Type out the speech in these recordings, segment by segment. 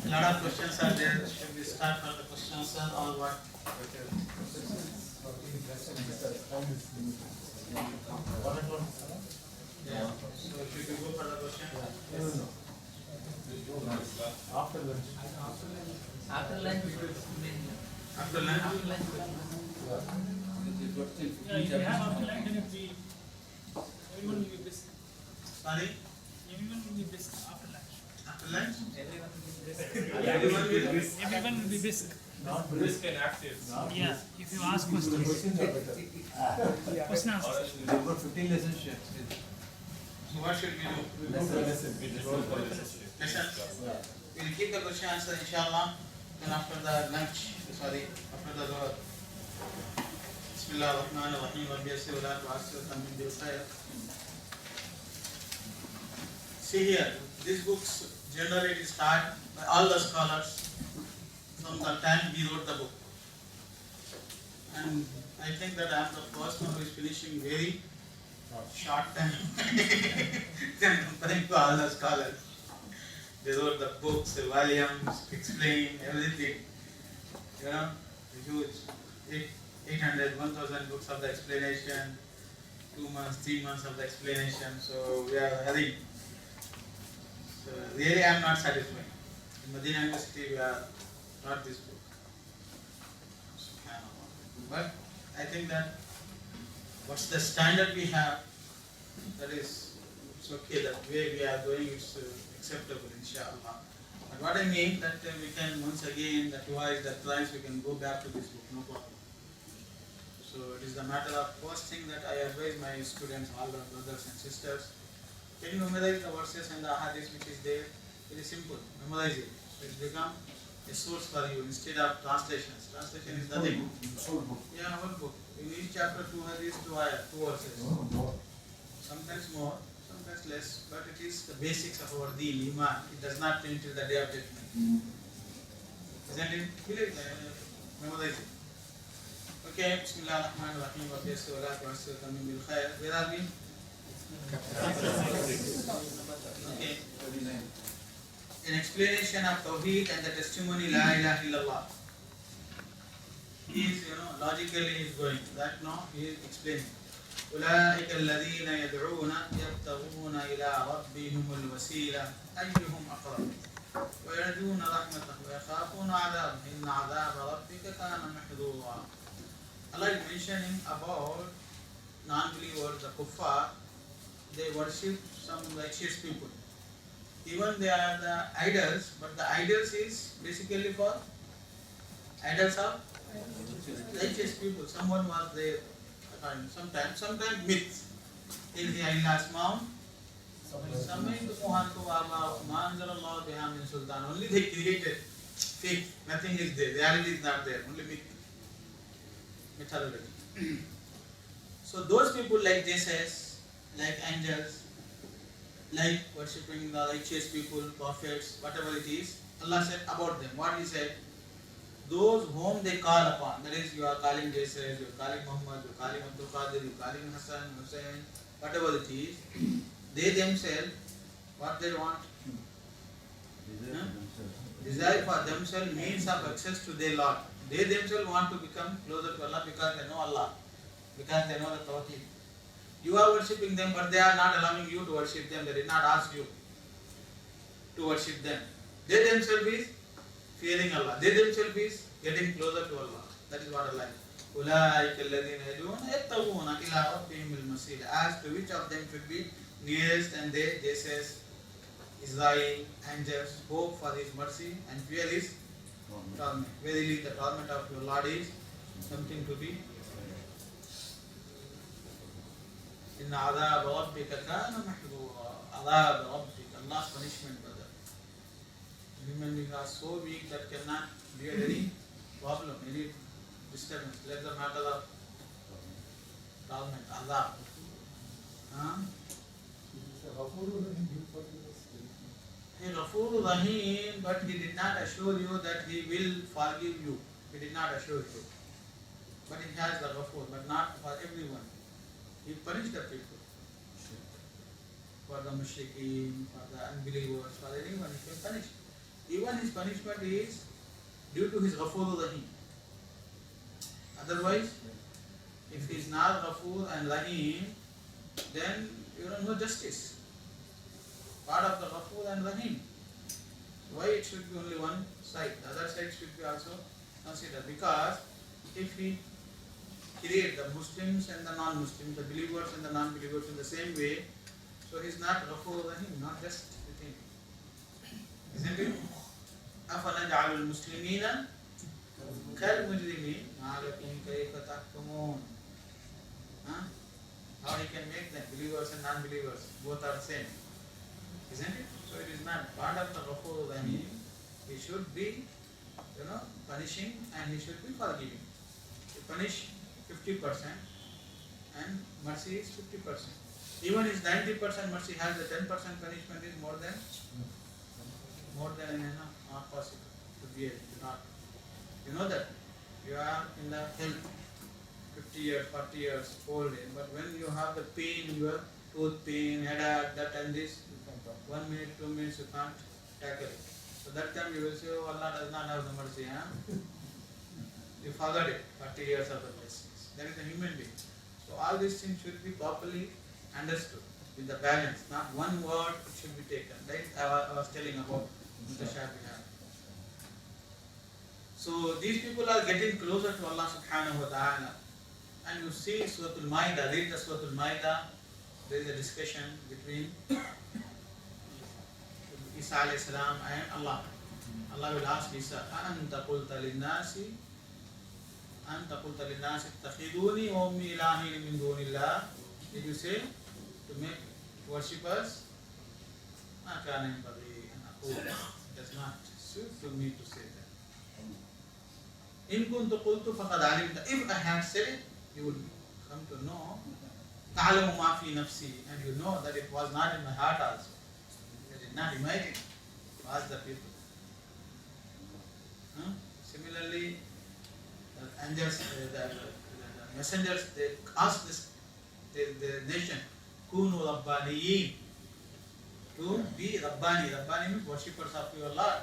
A lot of questions are there. Should we start for the questions or what? Yeah. So should we go for the question? After lunch. After lunch, After lunch? Yeah, if you have after lunch, then it will be, everyone will be brisk. Sorry? Everyone will be brisk after lunch. After lunch? everyone will be brisk. Everyone will be. Everyone will be brisk. Not Brisk and active. Yeah, if you ask The questions. questions are better. Question answers. We've got 15 lessons here. So what should we do? Lesson. Lessons? We'll keep the question answer inshallah. Then after the lunch, sorry, after the Dhuhr. Bismillah ar-Rahman ar-Rahim. Rabbi yassir wa la tu'assir wa tamim bil khair. See here, these books generally start by all the scholars from the time he wrote the book. And I think that I am the first one who is finishing very short time than comparing to all the scholars. They wrote the books, the volumes, explain everything. You know, huge 800, 1000 books of the explanation, 2 months, 3 months of the explanation. So we are having. So really I am not satisfied. In Medina University we are not this book. But I think that what's the standard we have, that is, it's okay, that way we are going is acceptable inshallah. But what I mean that we can once again, that twice, that thrice we can go back to this book, no problem. So it is the matter of first thing that I advise my students, all the brothers and sisters, can you memorize the verses and the hadith which is there? Very simple, memorize it. So it become a source for you instead of translations. Translation is nothing. Yeah, one book. In each chapter, 2 hadiths, 2 ayat, 2 verses. Sometimes more, sometimes less, but it is the basics of our deen, iman. It does not change till the day of judgment. Isn't it? Feel it, memorize it. Okay, Bismillah ar-Rahman ar-Rahim, wa biyassir wa la tu'assir wa tamim bil khair. Where are we? Okay. An explanation of Tawheed and the testimony La ilaha illallah. He is, logically he is going. That no, he is explaining. أولئك الذين يدعون يبتغون إلى ربهم الوسيلة أيهم أقرب ويرجون رحمته ويخافون عذابه إن عذاب ربك كان محظورا. Allah is mentioning about non-believers, the kuffar. They worship some righteous people. Even they are the idols, but the idols is basically for idols of righteous people. Someone was there, sometimes myths. In the Allah's mount, only they created fake, nothing is there, reality is not there, only myth, mythology. So those people like Jesus, like angels, like worshipping the righteous people, prophets, whatever it is, Allah said about them. What He said? Those whom they call upon, that is, you are calling Jesus, you are calling Muhammad, you are calling Abdul Qadir, you are calling Hassan, Hussein, whatever it is, they themselves, what they want? Desire for themselves means of access to their Lord. They themselves want to become closer to Allah because they know Allah, because they know the Tawheed. You are worshipping them, but they are not allowing you to worship them. They did not ask you to worship them. They themselves is fearing Allah. They themselves is getting closer to Allah. That is what Allah is. أولئك الذين يدعون يبتغون إلى ربهم الوسيلة. As to which of them should be nearest, and they says Israel, angels, hope for His mercy and fear His torment. Verily the torment of your Lord is something to be. إن عذاب ربك كان محظورا. عذاب ربك, Allah's punishment, brother. Human beings are so weak that cannot bear any problem, any disturbance. Let the matter of torment, azab. He Ghafur Rahim, but He did not assure you that He will forgive you. He did not assure you. But He has the Ghafur, but not for everyone. He punished the people. For the mushrikeen, for the unbelievers, for anyone, He will punish. even his punishment is due to his Ghafur Rahim. Otherwise, if he is not Ghafur and Rahim, then no justice. Part of the Ghafur and Rahim. Why it should be only one side? The other side should be also considered. Because if we create the Muslims and the non-Muslims, the believers and the non-believers in the same way, so he is not Ghafur Rahim, not just with him. Isn't it? أَفَنَجْعَلُ الْمُسْلِمِينَ كَالْمُجْرِمِينَ مَا لَكُمْ كَيْفَ تَحْكُمُونَ. How he can make them believers and non-believers, both are the same. Isn't it? So it is not part of the Ghafur Rahim. He should be, punishing and he should be forgiving. He punish 50% and mercy is 50%. Even his 90% mercy has the 10% punishment is more than enough, not possible to bear. Not. You know that you are in the health 50 years, 40 years, old age, but when you have the pain, your tooth pain, headache, that and this, 1 minute, 2 minutes you can't tackle it. So that time you will say, oh, Allah does not have the mercy. You forgot it, 40 years of the blessings. That is a human being. So all these things should be properly understood with the balance. Not one word should be taken. Like I was telling about Mutashabihat. So these people are getting closer to Allah subhanahu wa ta'ala. And you see Surah Al-Ma'idah, read the Surah Al-Ma'idah, there is a discussion between Isa alayhi salam and Allah. Allah will ask Isa, أَأَنْتَ قُلْتَ لِلنَّاسِ اتَّخِذُونِي وَأُمِّي إِلَٰهِينَ مِن دُونِ اللَّهِ. Did you say to make worshippers? مَا كَانَ يَنبَغِي أَنْ أَقُولَ. It does not suit to me to say that. إِن كُنْتُ قُلْتُ فَقَدْ عَلِمْتَ. If I had said it, you will come to know تعلم ما في نفسي, and you know that it was not in my heart also. I did not imagine. Ask the people. Similarly, the angels, the messengers, they ask the nation, Kunu Rabbaniyin, to be Rabbani. Rabbani means worshippers of your Lord.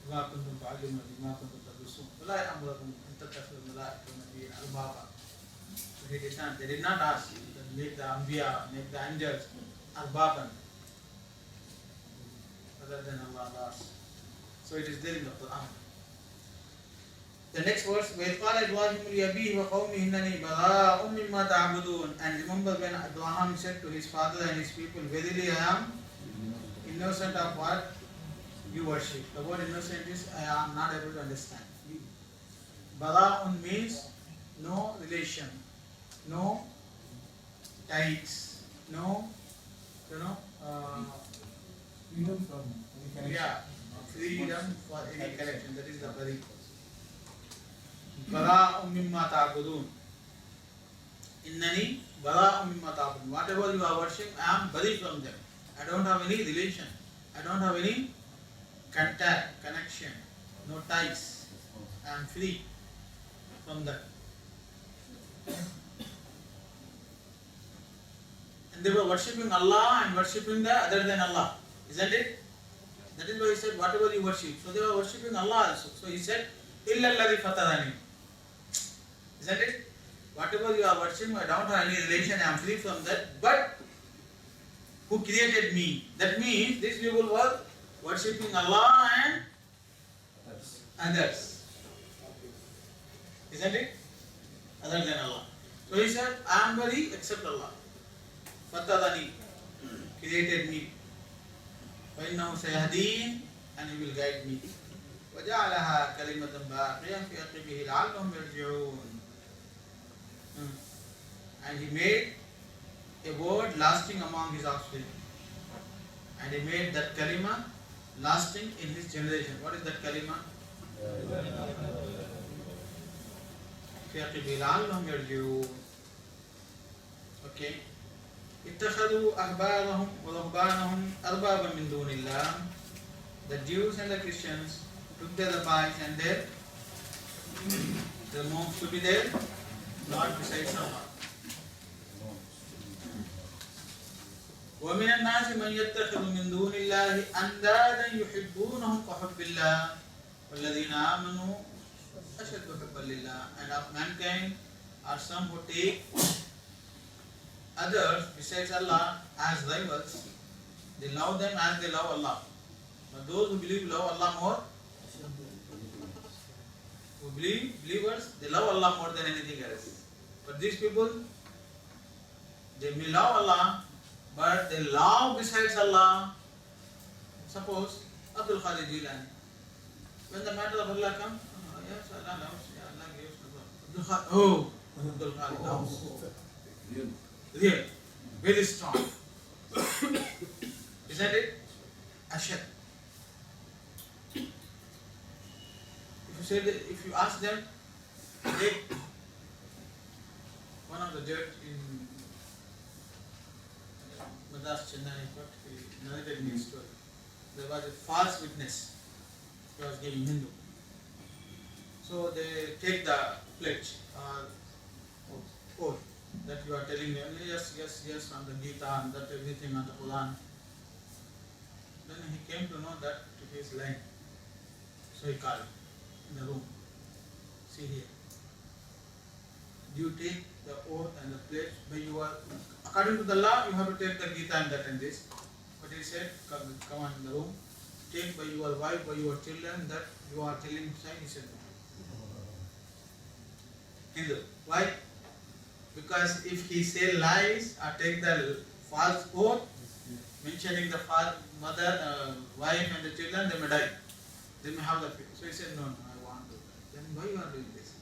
ما كنتم تعلمون ما كنتم تدرسون ولا يأمركم أن تتخذوا الملائكة والنبيين أربابا. So he did not, they did not ask to make the Anbiya, make the angels Arbaban other than Allah. So it is there in the Quran. The next verse, وَإِذْ قَالَ إِبْرَاهِيمُ لِأَبِيهِ وَقَوْمِهِ إِنَّنِي بَرَاءٌ مِّمَّا تَعْبُدُونَ. And remember when Abraham said to his father and his people, verily I am innocent of what you worship. The word innocent is I am not able to understand. Bara'un means no relation, no ties, no, Freedom from any connection. yeah, freedom for any connection. That is the bari. Bara'un mimma ta'budun. Innani bara'un mimma ta'budun. Whatever you are worshipping, I am bari from them. I don't have any relation. I don't have any contact, connection, no ties. I am free from that. And they were worshipping Allah and worshipping the other than Allah. Isn't it? That is why he said, whatever you worship. So they were worshipping Allah also. So he said, إِلَّا الَّذِي فَتَرَنِي. Isn't it? Whatever you are worshipping, I don't have any relation, I am free from that. But who created me? That means these people were worshipping Allah and others. Isn't it? Other than Allah. So he said, I am bari except Allah. Fatadani, created me. وَإِنَّهُ سَيَهْدِينَ, and he will guide me. وَجَعَلَهَا كَلِمَةً بَاقِيَةً فِي عَقِبِهِ لَعَلَّهُمْ يَرْجِعُونَ. And he made a word lasting among his offspring. And he made that kalima lasting in his generation. What is that kalima? فِي عَقِبِهِ لَعَلَّهُمْ يَرْجِعُونَ. Okay. اتخذوا أحبارهم ورهبانهم أربابا من دون الله. The Jews and the Christians took their rabbis and their monks to be their Lord besides Allah. ومن الناس من يتخذ من دون الله أندادا يحبونهم كحب الله والذين آمنوا أشد حبا لله. And of mankind are some who take others besides Allah as rivals. They love them as they love Allah. But those who believe love Allah more, who believers, they love Allah more than anything else. But these people, they may love Allah, but they love besides Allah. Suppose Abdul Qadir Jilani. When the matter of Allah comes, oh, yes, Allah loves, yeah, Allah gives. Abdul Qadir, oh, Abdul Qadir loves. Real, very strong. Isn't it? Ashad. If you ask them, take one of the judge in Madras, Chennai, but he narrated me a story. There was a false witness. He was giving Hindu. So they take the pledge oath that you are telling them, yes, yes, yes, on the Gita and that everything on the Quran. Then he came to know that he is lying. So he called in the room. See here. Do you take the oath and the pledge by your, according to the law, you have to take the Gita and that and this. But he said, come on in the room, take by your wife, by your children that you are telling sign. He said no. Hindu. Why? Because if he say lies or take the false oath, mentioning the mother, wife and the children, they may die. They may have the fear. So he said, no, I want to. Then why you are doing this?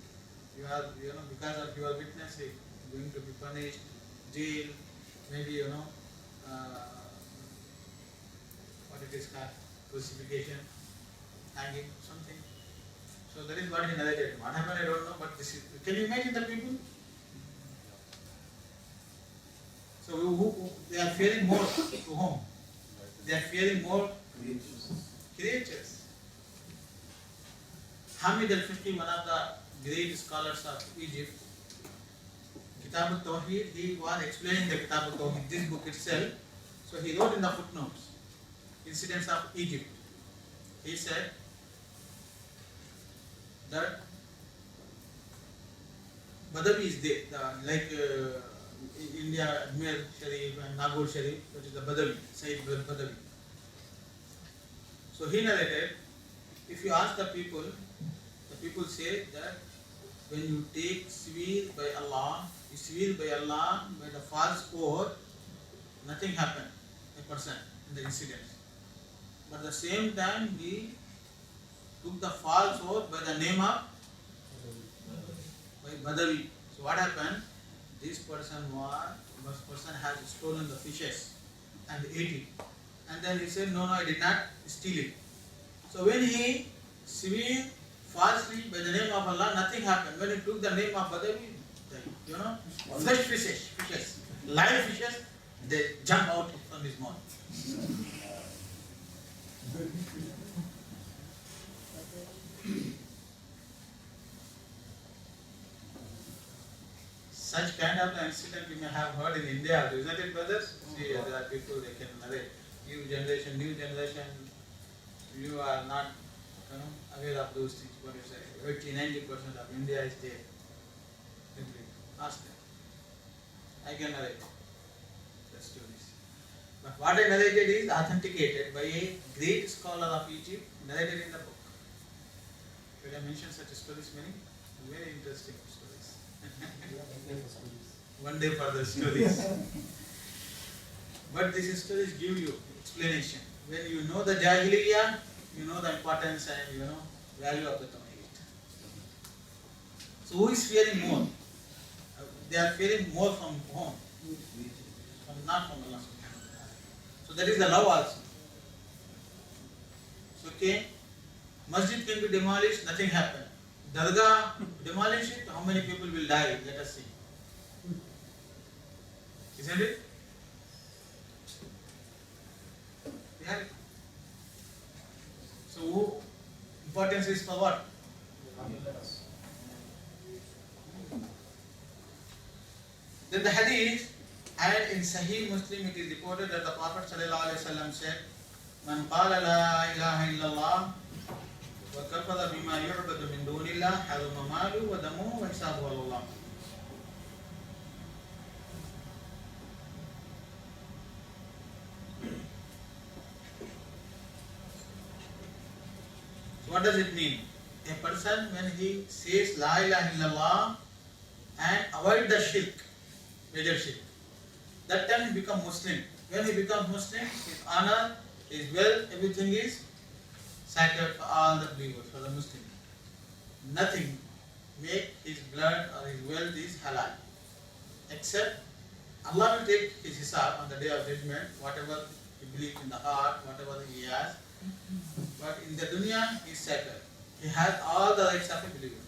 You are, because of your witnessing, going to be punished, jail, maybe, what it is called, crucifixion, hanging, something. So that is what he narrated. What happened, I don't know, but this is, can you imagine the people? So they are fearing more to whom? They are fearing more creatures. Hamid al-Fiqhi, one of the great scholars of Egypt, Kitab al-Tawheed, he was explaining the Kitab al-Tawheed, this book itself. So he wrote in the footnotes, incidents of Egypt. He said that Badawi is there, like India, Ajmer Sharif and Nagore Sharif, that is the Badawi, Sayyid Badawi. So he narrated, if you ask the people say that when you take swear by Allah, you swear by Allah by the false oath, nothing happened, a person in the incident. But at the same time, he took the false oath by the name of Badawi. So what happened? This person has stolen the fishes and ate it. And then he said, no, I did not steal it. So when he swore falsely by the name of Allah, nothing happened. When he took the name of Badawi, fresh fishes, live fishes, they jump out from his mouth. Such kind of incident you may have heard in India, isn't it, brothers? See, there are people, they can narrate. New generation, you are not aware of those things. What you say, 80-90% of India is there. Ask them. I can narrate the stories. But what I narrated is authenticated by a great scholar of Egypt, narrated in the book. Should I mention such stories, many? Very interesting stories. One day for the stories. But these stories give you explanation. When you know the Jahiliyyah, you know the importance and value of the Tawheed. So who is fearing more? They are fearing more from whom? Not from Allah. So that is the love also. So okay, masjid can be demolished, nothing happened. Dargah, demolish it, how many people will die? Let us see. Isn't it? Yeah. So importance is for what? Then the hadith, And in Sahih Muslim it is reported that the Prophet ﷺ said, "Man qala la ilaha illallah wa kafara bima yu'badu min dunillah haruma malu wa damuhu wa hisabuhu ala Allah." So what does it mean? A person when he says la ilaha illallah and avoid the shirk, major shirk, that time he becomes Muslim. When he becomes Muslim, his honor, his wealth, everything is sacred for all the believers, for the Muslim. Nothing make his blood or his wealth is halal. Except Allah will take his hisab on the day of judgment, whatever he believes in the heart, whatever he has. But in the dunya, he is sacred. He has all the rights of a believer.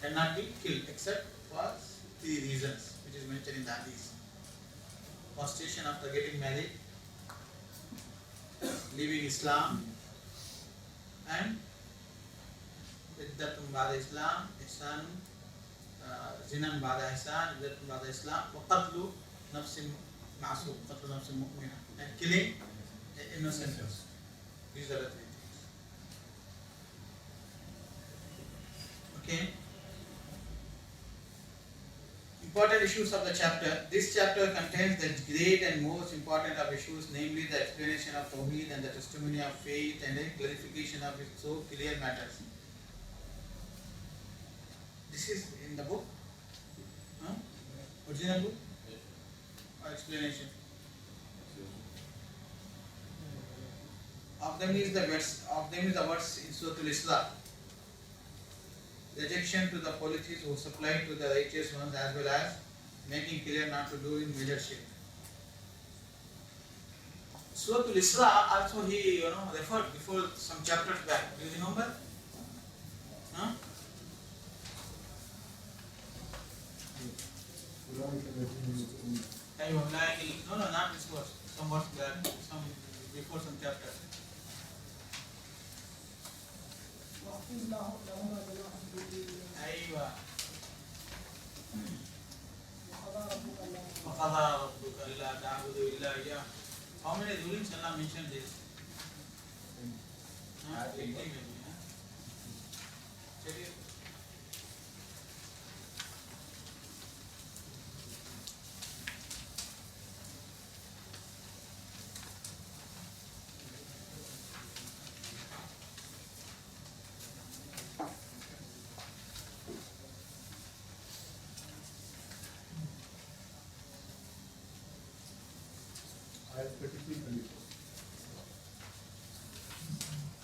Cannot be killed except for 3 reasons, which is mentioned in the hadith. Prostration after getting married, leaving Islam, and iddatun ba'da Islam, ihsan, zinan ba'da ihsan, iddatun ba'da Islam, wa qatlu nafsin ma'asum, qatlu nafsin mu'mina, and killing an innocent person. These are the 3 things. Okay. Important issues of the chapter. This chapter contains the great and most important of issues, namely the explanation of Tawheed and the testimony of faith and a clarification of its so clear matters. This is in the book? Huh? Original book? Or explanation? Of them is the words in Surah Al-Isra. Rejection to the polytheists who supply to the righteous ones, as well as making clear not to do in major shirk. Surah Al-Isra also he referred before some chapters back. Do you remember? Huh? No, not this verse. Some verse back, some before some chapters. أيوة. وقضى ربك ألا تعبدوا إلا إياه. How many rulings Allah mentioned this?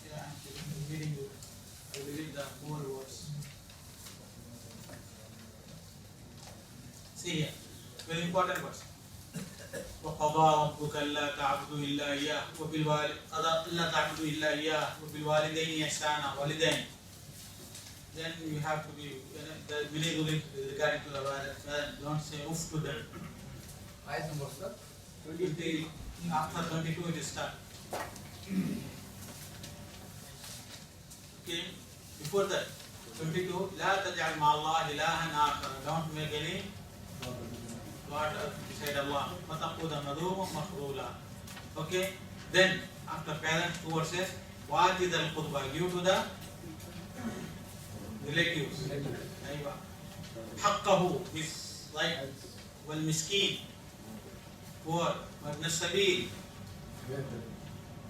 Yeah, I'm reading you. I will read the more words. See here, very important words. وقضى ربك ألا تعبدوا إلا إياه ألا تعبدوا إلا إياه وبالوالدين إحسانا والدين. Then you have to be the really regarding to the parents. Don't say oof to them. Ayat number sir. After 22 it is start. Okay, before that 22 لا تجعل مع الله إلها آخر. Don't make any God beside Allah. وتقود مذوما مخذولا. Okay, then after parents 2 verses وآتِ ذا القربى, give to the relatives. أيوة. حقه, his right. والمسكين, poor. وابن السبيل.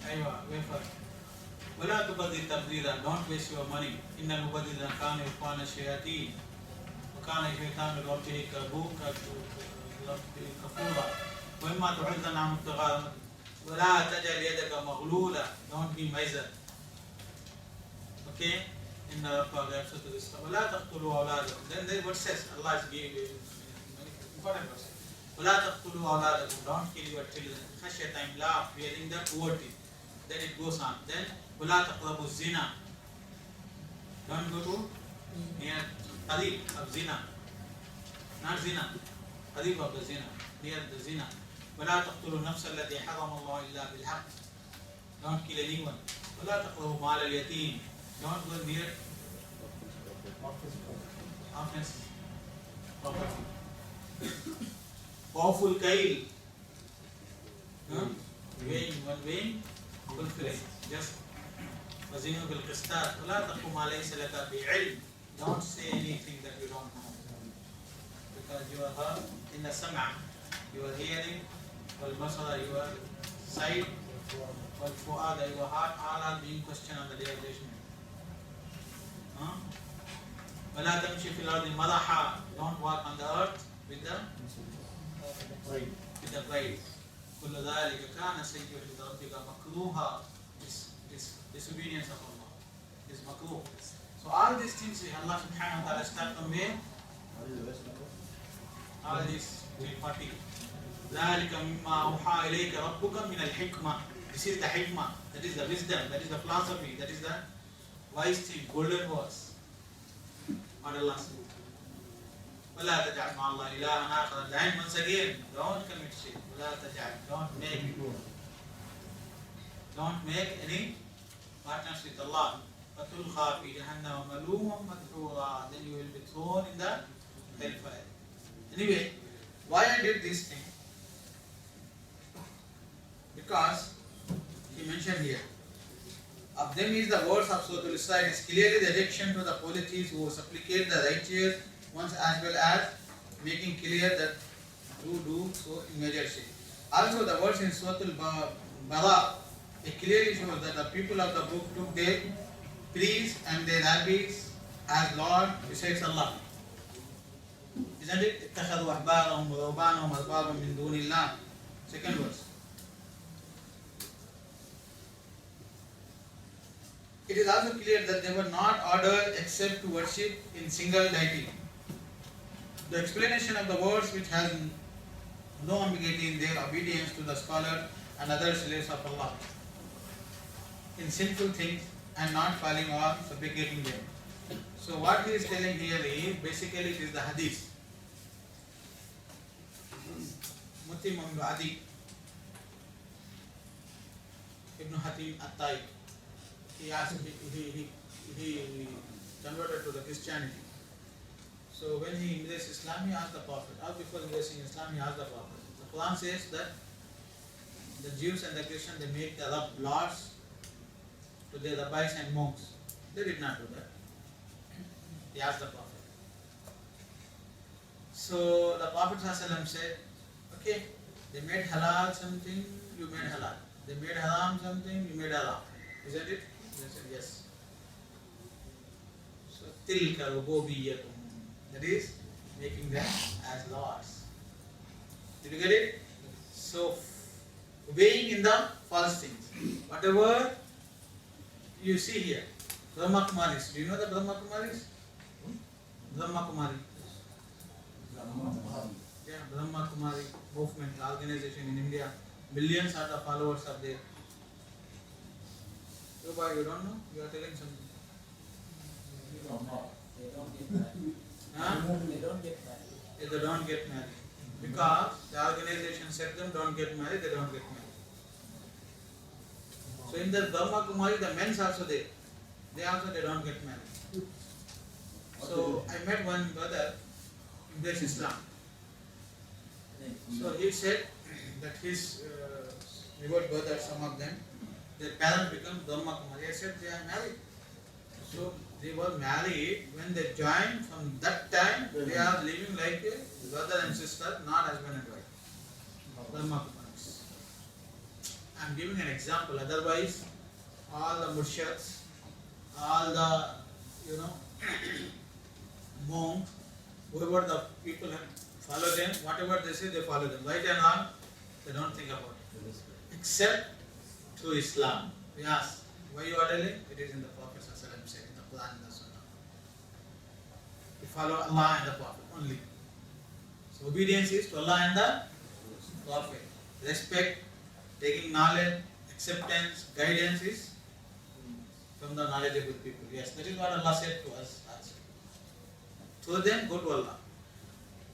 أيوة wafer. ولا تبذر تبذيرا, don't waste your money. إن المبذرين كانوا إخوان الشياطين وكان الشيطان لربه كفورا وإما تعرضن عن ابتغاء ولا تجعل يدك مغلولة, don't be miser. Okay, إن ربك يبسط الرزق ولا تقتلوا أولادكم. Then the word says Allah is giving important verse. ولا تقتلوا أولادكم, don't kill your children. خشية إملاق, fearing the poverty. Then it goes on. Then ولا تقربوا الزنا, don't go to near قريب of zina, not zina, قريب of the zina, near the zina. ولا تقتلوا النفس التي حرم الله إلا بالحق, don't kill anyone. ولا تقربوا مال اليتيم, don't go near offenses, property. powerful kail. Weighing, one weighing, fulfilling. Just وزنوا بالقسطاس ولا تقف ما ليس لك بعلم. Don't say anything that you don't know. Because you are heard in the sam'a, your hearing, والبصر, your sight, والفؤاد, your heart, all are being questioned on the day of judgment. ولا تمشي في الأرض مرحا. Don't walk on the earth with the pride. كل ذلك كان سيئا عند ربك مكروها. Disobedience of Allah is makruh. So all these things Allah subhanahu wa ta'ala start from where? All these 340. ذلك مما أوحى إليك ربك من الحكمة. This is the hikmah, that is the wisdom, that is the philosophy, that is the wise thing, golden words. What Allah said. ولا تجعل مع الله إلها آخر. Then once again, don't commit shirk. ولا تجعل, don't make any partners with Allah. فَتُلْقَى فِي جَهَنَّمَ مَلُومًا مَدْحُورًا. Then you will be thrown in the hellfire. Anyway, why I did this thing? Because he mentioned here, of them is the words of Surah Al-Isra. It is clearly the rejection to the polytheists who supplicate the righteous ones, as well as making clear that do so in major shape. Also the words in Surah Al-Bara, it clearly shows that the people of the book took their priests and their rabbis as Lord besides Allah. Isn't it? اتخذوا أحبارهم ورهبانهم أربابا من دون الله. Second verse. It is also clear that they were not ordered except to worship in single deity. The explanation of the words, which has no ambiguity in their obedience to the scholar and other slaves of Allah in sinful things and not falling or fabricating them. So what he is telling here is basically it is the hadith. Mutim ibn Adi ibn Hatim at-Tai, he converted to the Christianity. So when he embraced Islam, he asked the Prophet, or before embracing Islam, he asked the Prophet. The Quran says that the Jews and the Christians, they make the lords to their rabbis and monks. They did not do that. He asked the Prophet. So the Prophet ﷺ said, okay, they made halal something, you made halal. They made haram something, you made haram. Isn't it? They said yes. So tilka rububiyatum. That is making them as lords. Did you get it? So obeying in the false things. Whatever you see here, Brahma Kumaris. Do you know the Brahma Kumaris? Brahma Kumari. Yeah, Brahma Kumari movement, organization in India. Millions are the followers of there. So, boy, you don't know? You are telling something. They don't get married. Huh? They don't get married. If they don't get married. Because the organization said them don't get married, they don't get married. So in the Brahma Kumari, the men's also there. They don't get married. So I met one brother, embraced Islam. So he said that his neighbor brothers, some of them, their parents become Brahma Kumari. I said they are married. So they were married when they joined. From that time, they are living like a brother and sister, not husband and wife. Brahma Kumaris. I am giving an example. Otherwise, all the murshids, all the monks, whoever the people follow them, whatever they say, they follow them. Right and wrong, they don't think about it. Except through Islam. We ask, why you are telling? It is in the Prophet said, in the Quran and the Sunnah. We follow Allah and the Prophet only. So obedience is to Allah and the Prophet. Respect, taking knowledge, acceptance, guidance is from the knowledgeable people. Yes, that is what Allah said to us. Through them, go to Allah.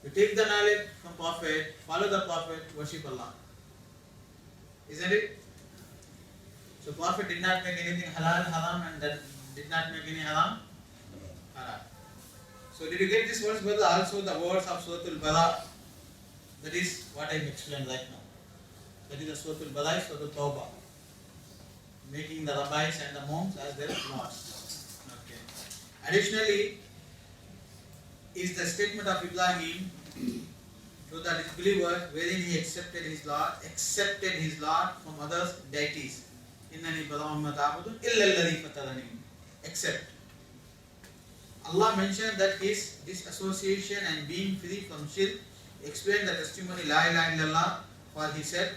You take the knowledge from Prophet, follow the Prophet, worship Allah. Isn't it? So Prophet did not make anything halal, haram, and that did not make any haram, halal. So did you get this verse, brother? Also the words of Surah Al-Bara. That is what I am explaining right now. That is the Surah Al-Baqarah, Surah Al-Tawbah. Making the rabbis and the monks as their lords. Okay. Additionally, is the statement of Ibrahim to the disbelievers wherein he accepted his Lord from others deities. Innani badawamma ta'budun illa alladhi fatarani. Except. Allah mentioned that his disassociation and being free from shirk explained the testimony La ilaha illallah, for he said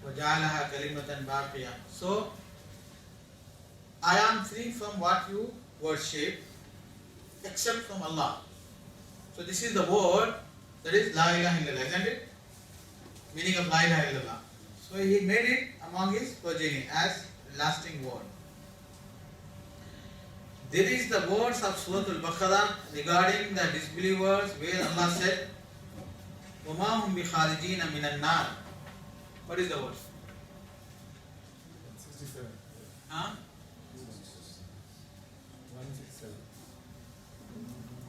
وَجَعَلَهَا كَلِمَةً بَاقِيَةً. So, I am free from what you worship except from Allah. So this is the word that is La ilaha illallah, isn't it? Meaning of La ilaha illallah. So he made it among his progeny as lasting word. There is the words of Surah Al-Baqarah regarding the disbelievers where Allah said وَمَا هُمْ بِخَارِجِينَ مِنَ النَّارِ. What is the word? 67. Huh? 167.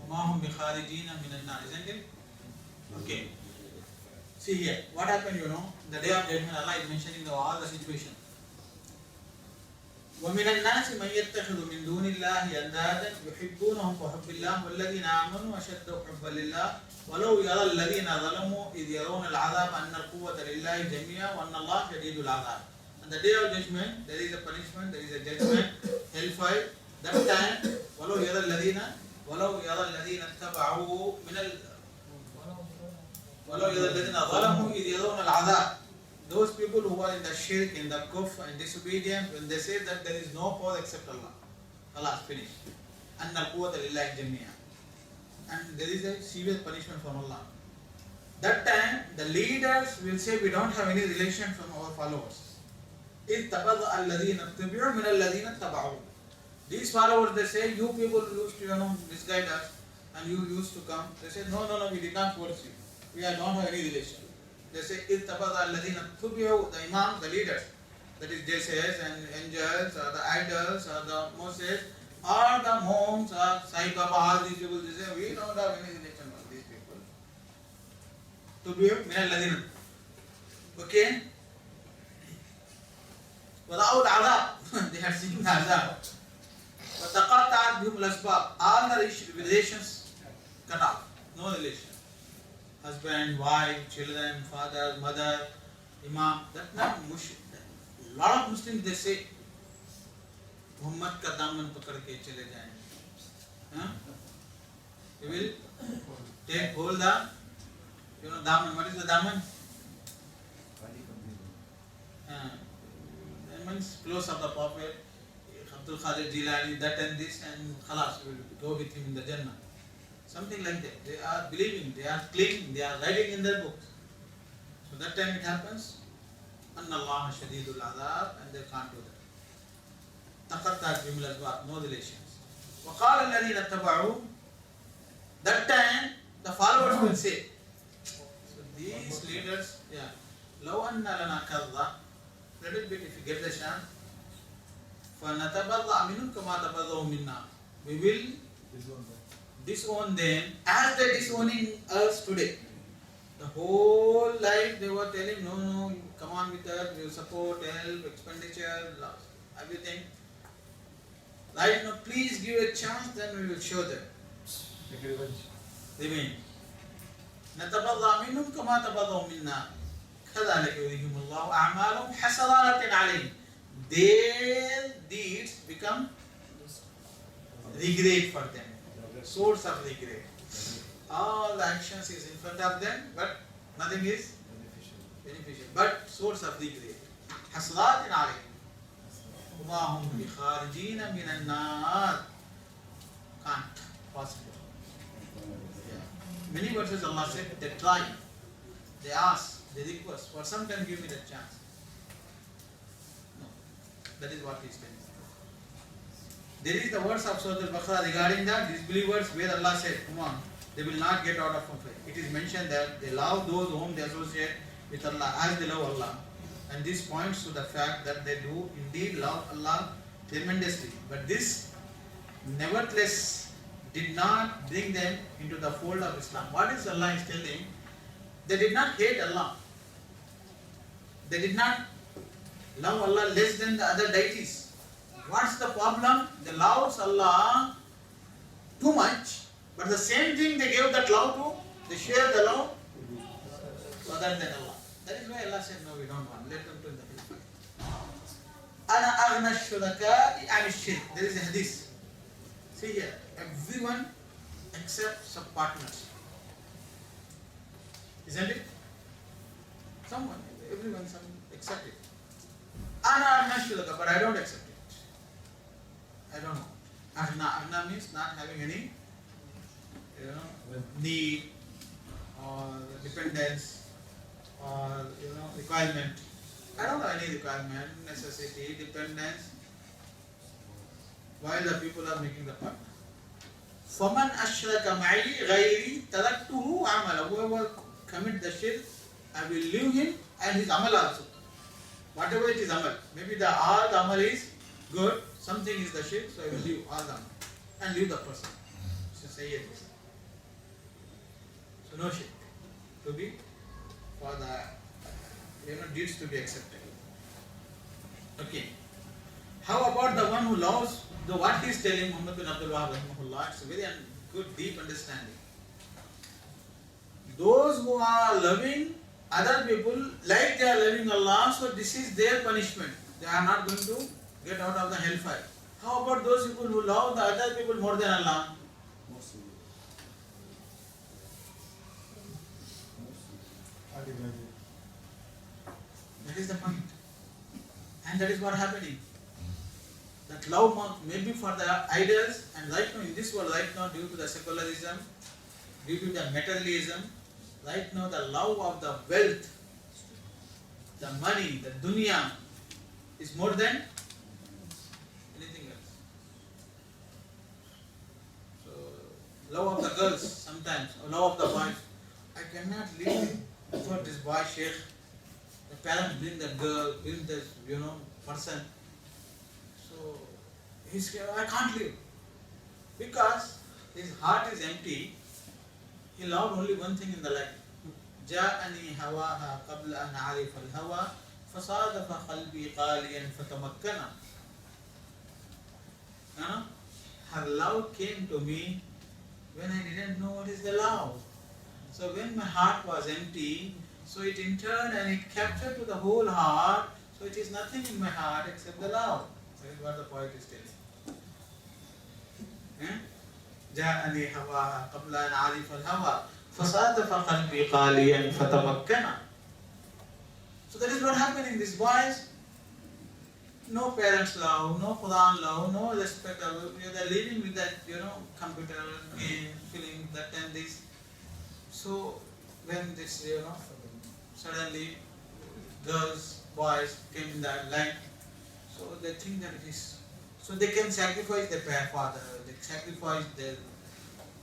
وَمَا هُمْ بِخَارِجِينَ مِنَ النَّارِ, isn't it? Okay. See here, what happened, the day of judgment, Allah is mentioning all the situation. وَمِنَ النَّاسِ مَنْ يَتَّخِذُ مِنْ دُونِ اللَّهِ أَنْدَادًا يُحِبُّونَهُمْ كَحُبِّ اللَّهِ وَالَّذِينَ آمَنُوا أَشَدُّ حُبًّا لِلَّهِ وَلَوْ يَرَى الَّذِينَ ظَلَمُوا إِذْ يَرَوْنَ الْعَذَابَ أَنَّ الْقُوَّةَ لِلَّهِ جَمِيعًا وَأَنَّ اللَّهَ شَدِيدُ الْعَذَابِ. On the day of judgment, there is a punishment, there is a judgment, hellfire. That time, وَلَوْ يَرَى الَّذِينَ اتَّبَعُوا وَلَوْ يَرَى الَّذِينَ ظَلَمُوا إِذْ يَرَوْنَ الْعَذَابَ. Those people who are in the shirk, in the kufr and disobedience, when they say that there is no power except Allah. Allah is finished. أَنَّ الْقُوَّةَ لِلَّهِ جَمِيعًا. And there is a severe punishment from Allah. That time, the leaders will say, we don't have any relation from our followers. إِذْ تَبَضَأَ الَّذِينَ اتَّبِعُوا مِنَ الَّذِينَ اتَّبَعُوا. These followers, they say, you people used to misguide us and you used to come. They say, no, we did not force you. We don't have any relation. They say, إِذْ تَبَضَأَ الَّذِينَ اتَّبِعُوا. The imams, the leaders, that is JCS and angels or the idols or the Moses or the monks or Sai Baba, all these people, they say, we don't have any relation with these people. تُبِعُوا مِنَ الَّذِينَ. Okay? وَرَأَوْا الْعَذَابَ. They have seen the azab. وَتَقَطَّعَتْ بِهُمُ الْأَسْبَابِ. All the relations cut off. No relation. Husband, wife, children, father, mother, imam. That's not mushrik. A lot of Muslims, they say, Muhammad ka daman pakad ke chale jaye. You will take hold the, daman. What is the daman? That means close of the Prophet, Abdul Qadir Jilani, that and this, and khalas, we will go with him in the Jannah. Something like that. They are believing, they are claiming, they are writing in their books. So that time it happens, أَنَّ اللَّهَ شَدِيدُ الْعَذَابِ, and they can't do that. تَقَطَّعَتْ بِهِمُ الْأَسْبَابِ, no relations. وَقَالَ الَّذِينَ اتَّبَعُوا. That time, the followers will say, so these leaders, لَوْ أَنَّ لَنَا كَرَّةً, little bit if you get the chance, فَنَتَبَرَّأَ مِنْهُمْ كَمَا تَبَرَّأُوا مِنَّا. We will disown them as they are disowning us today. The whole life they were telling, no, come on with us, we will support, help, expenditure, everything. Right now, please give a chance, then we will show them. Take revenge. Remain. نَتَبَرَّأَ مِنْهُمْ كَمَا تَبَرَّأُوا مِنَّا كَذَلِكَ يُرِيهِمُ اللَّهُ أَعْمَالَهُمْ حَسَرَاتٍ عَلَيْهِمْ. Their deeds become regret for them. Source of regret. All the actions is in front of them, but nothing is beneficial. But source of regret. حسرات عليهم وما هم بخارجين من النار. Can't possible. Many verses Allah said they try, they ask, they request, for some time give me that chance. No, that is what he is telling. There is the words of Surah Al-Baqarah regarding the disbelievers where Allah said, come on, they will not get out of faith. It is mentioned that they love those whom they associate with Allah as they love Allah. And this points to the fact that they do indeed love Allah tremendously. But this nevertheless did not bring them into the fold of Islam. What is Allah is telling? They did not hate Allah. They did not love Allah less than the other deities. What's the problem? They love Allah too much, but the same thing they gave that love to, they share the love to other than Allah. That is why Allah said, no, we don't want. Let them do the hellfire. Ana aghna shuraka'i an shirk. There is a hadith. See here, everyone except some partners. Isn't it? Someone, everyone, some accept it. Ana aghna shuraka, but I don't accept it. I don't know. Aghna means not having any, need or dependence or requirement. I don't have any requirement, necessity, dependence. While the people are making the partner. فَمَنْ أَشْرَكَ مَعِي غَيْرِي تَرَكْتُهُ عَمَلًا. Whoever commit the shirk, I will leave him and his amal also. Whatever it is amal. Maybe all the amal is good, something is the shirk, so I will leave all the amal and leave the person. So say it. So no shirk. To be for the deeds to be accepted. Okay. How about the one who loves what he is telling, Muhammad bin Abdul Wahab rahimahullah? It's a very good, deep understanding. Those who are loving other people like they are loving Allah, so this is their punishment. They are not going to get out of the hellfire. How about those people who love the other people more than Allah? That is the point. And that is what happening. That love may be for the idols, and right now in this world, right now due to the secularism, due to the materialism, right now the love of the wealth, the money, the dunya is more than anything else. So, love of the girls sometimes, or love of the boys. I cannot live without this boy sheikh. The parents bring that girl, bring this, person. So, I can't live. Because his heart is empty. He loved only one thing in the life. جاءني هواها قبل أن أعرف الهوى فصادف قلبي قاليا فتمكنا. Her love came to me when I didn't know what is the love. So when my heart was empty, so it in turn and it captured to the whole heart. So it is nothing in my heart except the love. That is what the poet is telling. جاءني هواها قبل أن أعرف الهوى فصادف قلبي قاليا فتمكنا. So that is what happening. These boys, no parents love, no Quran love, no respect love. They are living with that, computer game, feeling that and this. So when this, suddenly girls, boys came in that line, so they think that it is. So they can sacrifice their father, they sacrifice their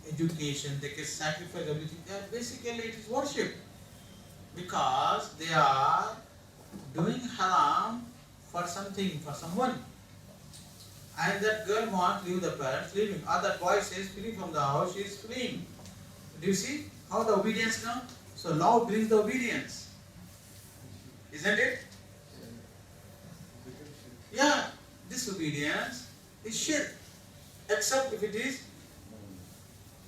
education, they can sacrifice everything. Basically it is worship. Because they are doing haram for something, for someone. And that girl wants to leave the parents, leaving. Or that boy says, fleeing from the house, she is fleeing. Do you see how the obedience comes? So love brings the obedience. Isn't it? Yeah, disobedience is shirk. Except if it is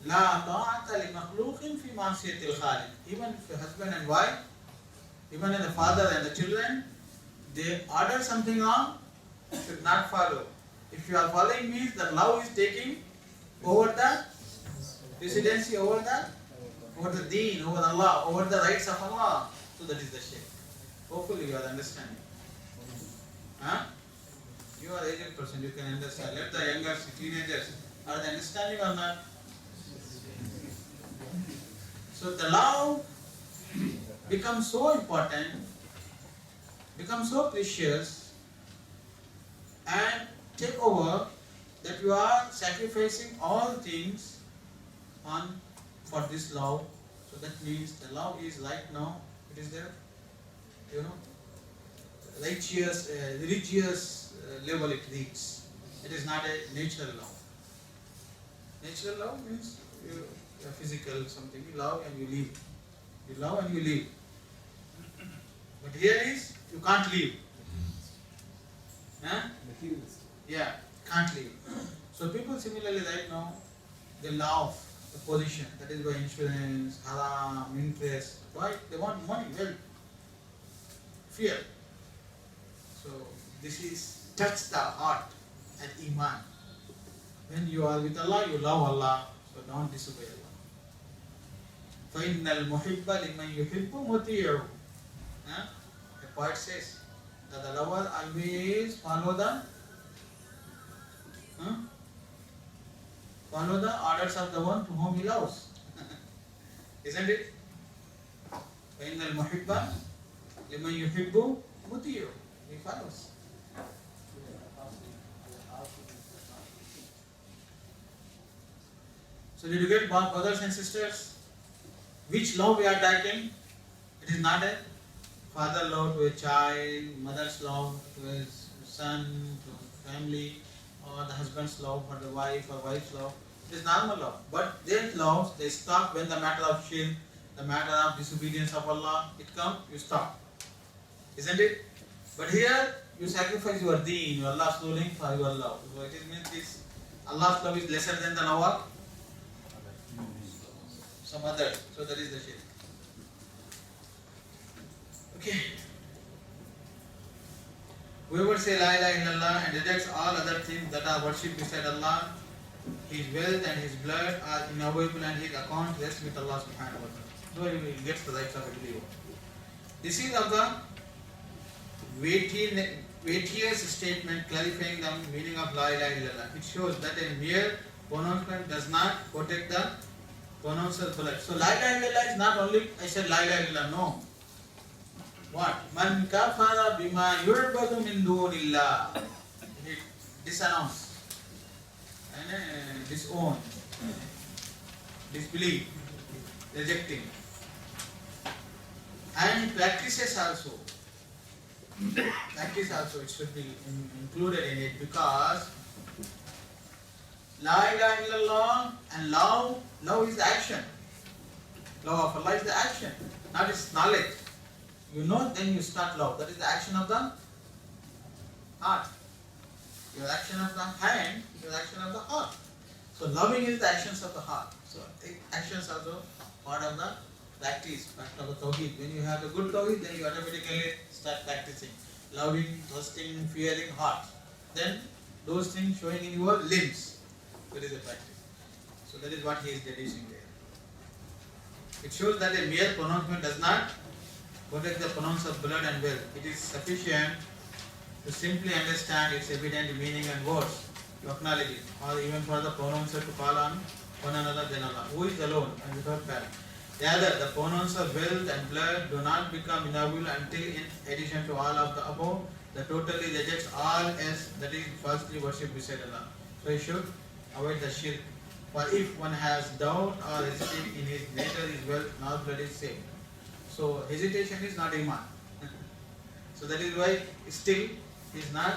لا طاعة لمخلوق في معصية الخالق. Even if a husband and wife, even the father and the children, they order something wrong, should not follow. If you are following means that love is taking over the presidency, over the deen, over Allah, over the rights of Allah. So that is the shirk. Hopefully you are understanding. Huh? You are aged person, you can understand. Let the younger teenagers, are they understanding or not? So the love becomes so important, becomes so precious, and take over that you are sacrificing all things for this love. So that means the love is right now, it is there, religious level it reaches. It is not a natural love. Natural love means you are physical, something you love and you live. You love and you leave. But here is, you can't leave. Huh? Materialist. Yeah, can't leave. So people similarly right now, they love the position. That is why insurance, haram, interest. Why? They want money, wealth, fear. So this is touch the heart and iman. When you are with Allah, you love Allah. So don't disobey Allah. فَإِنَّ الْمُحِبَّ لِمَنْ يُحِبُّ مُطِيعُ. The poet says that the lover always follow the orders of the one to whom he loves. Isn't it? فَإِنَّ الْمُحِبَّ لِمَنْ يُحِبُّ مُطِيعُ. He follows. So did you get, brothers and sisters, which love we are talking? It is not a father love to a child, mother's love to his son, to family, or the husband's love for the wife or wife's love. It is normal love. But their loves, they stop when the matter of shirk, the matter of disobedience of Allah, it comes, you stop. Isn't it? But here, you sacrifice your deen, your Allah's ruling for your love. So it means this, Allah's love is lesser than the love of some other. So that is the shirk. Okay. Whoever say La ilaha illallah and rejects all other things that are worshipped beside Allah, his wealth and his blood are invaluable and his account rests with Allah subhanahu wa ta'ala. So he gets the rights of a believer. This is of the weightiest statement clarifying the meaning of La ilaha illallah. It shows that a mere pronouncement does not protect the pronouncer's blood. So La ilaha illallah is not only I said La ilaha illallah, no. What? Man kafara bima yu'badu min dunillah. He disannounced and disown, disbelief, rejecting. And practices also. Practice also, it should be included in it because La ilaha illallah and love is the action. Love of Allah is the action, not its knowledge. You know, then you start love. That is the action of the heart. Your action of the hand is the action of the heart. So loving is the actions of the heart. So actions are also part of the practice, part of the tawheed. When you have a good tawheed, then you automatically start practicing. Loving, trusting, fearing heart. Then those things showing in your limbs. That is the practice. So that is what he is deducing there. It shows that a mere pronouncement does not protect the pronouncer's blood and wealth. It is sufficient to simply understand its evident meaning and words, to acknowledge it, or even for the pronouncer to call on one another than Allah, who is alone and without parent. Rather, the pronouncer's wealth and blood do not become inevitable until, in addition to all of the above, the totally rejects all else that is falsely worshipped beside Allah. So he should avoid the shirk. For if one has doubt or hesitation in his nature, his wealth, nor blood is safe. So hesitation is not iman. So that is why still he is not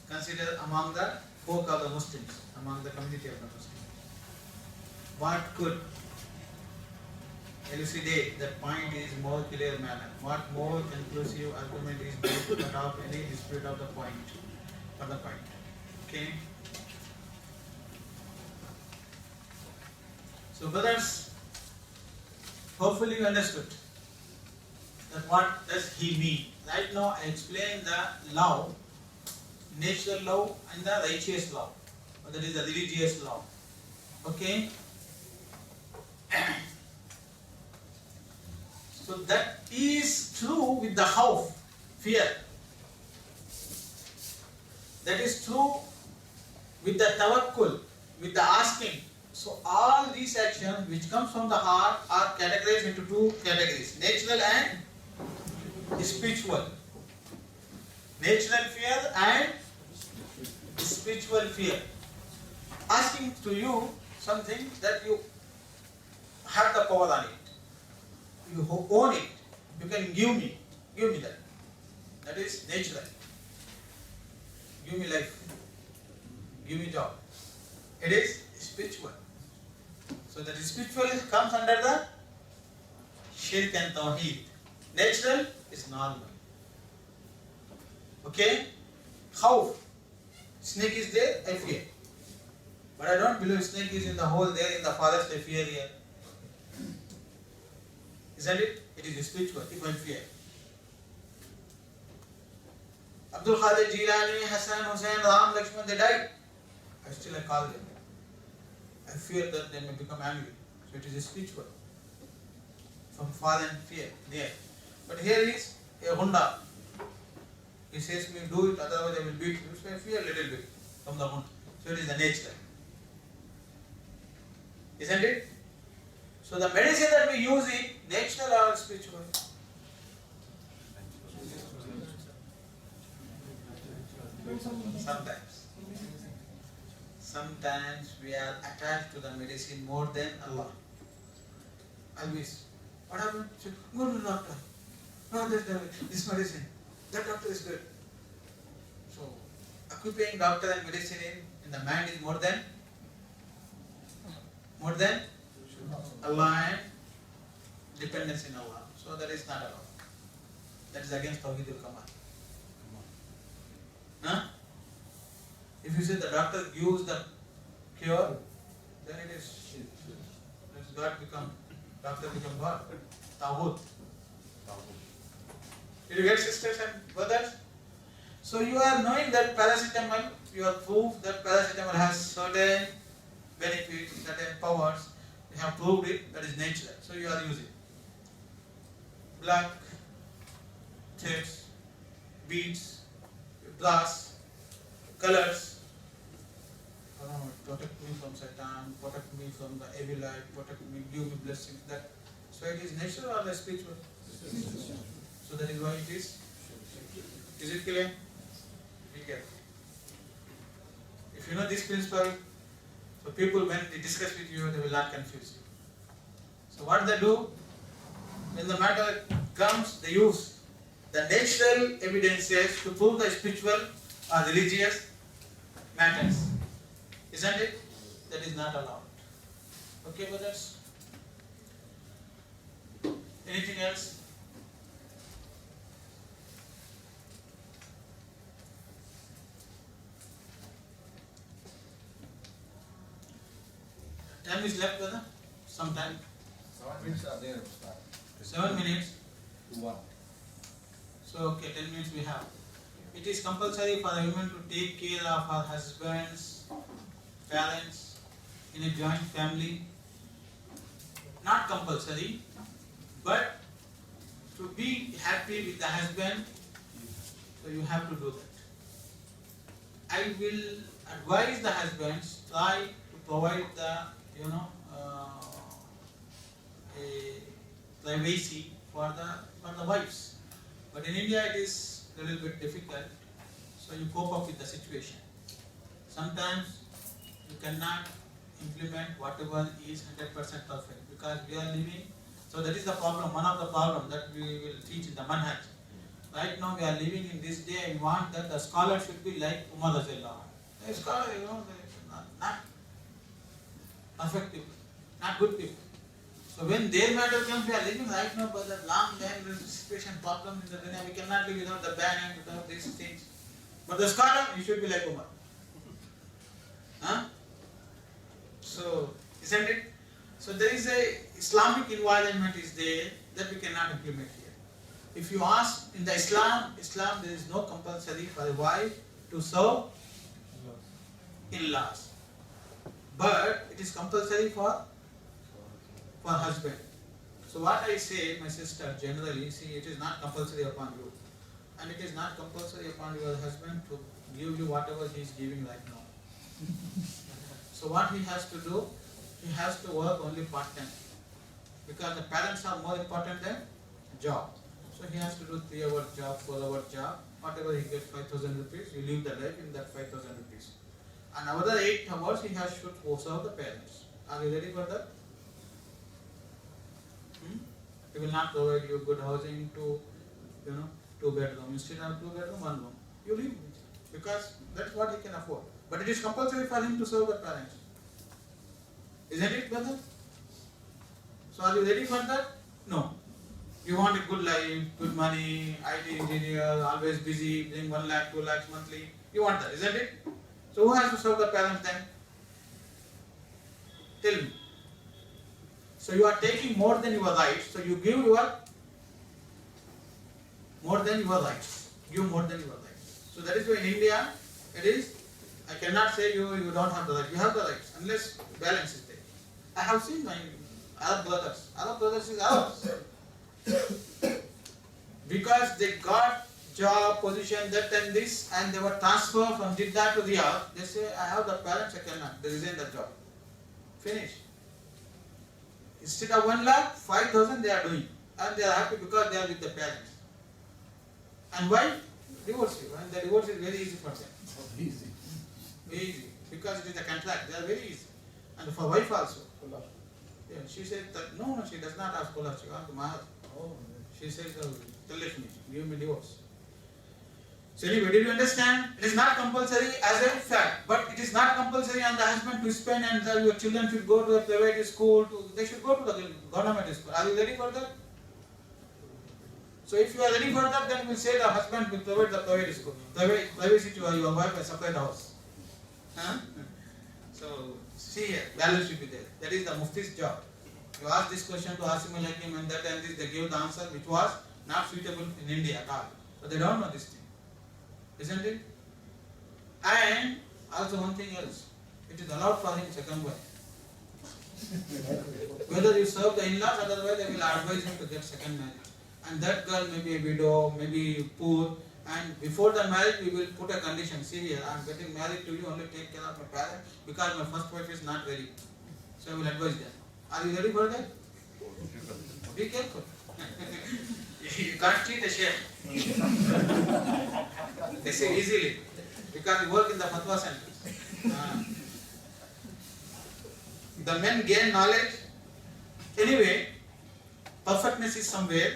considered among the folk of the Muslims, among the community of the Muslims. What could elucidate that point is more clear manner? What more conclusive argument is there to cut off any dispute of the point, for the point? Okay. So brothers, hopefully you understood that what does he mean. Right now I explained the love, natural love and the righteous love, or that is the religious love. Okay. So that is true with the khawf, fear. That is true with the tawakkul, with the asking. So all these actions which comes from the heart are categorized into two categories, natural and spiritual. Natural fear and spiritual fear. Asking to you something that you have the power on it. You own it. You can give me that. That is natural. Give me life. Give me job. It is spiritual. So that spiritual comes under the shirk and tawheed. Natural is normal. Okay? Khawf. Snake is there, I fear. But I don't believe snake is in the hole there in the forest, I fear here. Isn't it? It is spiritual, if I fear. Abdul Qadir Jilani, Hassan, Hussain, Ram, Lakshman, they died. I call them. I fear that they may become angry. So it is spiritual. From fallen fear, there. But here is a Honda. He says me do it, otherwise I will beat you. So I fear a little bit from the Honda. So it is the nature. Isn't it? So the medicine that we use is natural or spiritual? Sometimes. Sometimes we are attached to the medicine more than Allah. Always. What happened? Go to the doctor. No, this medicine. That doctor is good. So, occupying doctor and medicine in the mind is more than Allah and dependence in Allah. So that is not allowed. That is against Tawheedul Kamal. Huh? If you say the doctor gives the cure, then it is God become, doctor become God. Tawhut. Did you get, sisters and brothers? So you are knowing that paracetamol, you have proved that paracetamol has certain benefits, certain powers. You have proved it, that is natural. So you are using black, threads, beads, brass, colors. Protect me from Satan, protect me from the evil eye, protect me, give me blessings. That, so it is natural or spiritual? So that is why it is. Is it clear? Be careful. If you know this principle, so people when they discuss with you, they will not confuse you. So what they do, when the matter comes, they use the natural evidences to prove the spiritual or religious matters. Isn't it? That is not allowed. Okay, brothers? Anything else? Time is left, brother? Some time? 7 minutes are there, Ustad. 7 minutes. To 1. So, okay, 10 minutes we have. It is compulsory for a woman to take care of her husband's parents in a joint family. Not compulsory, but to be happy with the husband, so you have to do that. I will advise the husbands, try to provide the, a privacy for the wives. But in India it is a little bit difficult, so you cope up with the situation. Sometimes you cannot implement whatever is 100% perfect because we are living. So that is the problem, one of the problems that we will teach in the manhaj. Right now we are living in this day and want that the scholar should be like Umar Razillah. The scholar, they are not perfect people, not good people. So when their matter comes, we are living right now by the long time situation problem in the dunya. We cannot live without the ban and without these things. But the scholar, he should be like Umar. Huh? So, isn't it? So there is a Islamic environment is there that we cannot implement here. If you ask in the Islam there is no compulsory for a wife to serve in-laws. But it is compulsory for husband. So what I say, my sister, generally, see, it is not compulsory upon you. And it is not compulsory upon your husband to give you whatever he is giving right now. So what he has to do, he has to work only part-time. Because the parents are more important than job. So he has to do 3-hour job, 4-hour job. Whatever he gets 5,000 rupees, you live the life in that 5,000 rupees. And another 8 hours he has to serve the parents. Are you ready for that? He will not provide you good housing to, 2 bedroom. Instead of 2 bedroom, 1 room. You live because that's what he can afford. But it is compulsory for him to serve the parents. Isn't it, brother? So are you ready for that? No. You want a good life, good money, IT engineer, always busy, bring 1 lakh, 2 lakhs monthly. You want that, isn't it? So who has to serve the parents then? Tell me. So you are taking more than your rights, so you give your more than your rights. Give more than your rights. So that is why in India, it is, I cannot say you don't have the rights. You have the rights, unless balance is there. I have seen my Arab brothers. Arab brothers is Arabs. Because they got job, position, that and this, and they were transferred from Jeddah to Riyadh, they say, I have the parents, I cannot. They resign the job. Finish. Instead of 1 lakh, 5,000 they are doing. And they are happy because they are with the parents. And why? Divorce. And the divorce is very easy for them. Easy. Very easy. Because it is a contract. They are very easy. And for wife also. Yeah, she said that, no, she does not ask Kula. She wants Mahar. She says, tell me, give me divorce. So anyway, did you understand? It is not compulsory as a fact, but it is not compulsory on the husband to spend and your children should go to a private school, they should go to the government school. Are you ready for that? So if you are ready for that, then we'll say the husband will provide the private school. Privacy to your wife, a separate house. Huh? So see here, balance should be there. That is the Mufti's job. You ask this question to Asim al-Hakim and that and this, they gave the answer which was not suitable in India at all. But they don't know this thing. Isn't it? And also one thing else, it is allowed for him second wife. Whether you serve the in-laws, otherwise they will advise him to get second marriage. And that girl may be a widow, maybe poor, and before the marriage we will put a condition. See here, I am getting married to you, only take care of my parents because my first wife is not ready. So I will advise them. Are you ready for that? Be careful. You can't cheat a chef. They say easily because you work in the fatwa centers. The men gain knowledge. Anyway, perfectness is somewhere,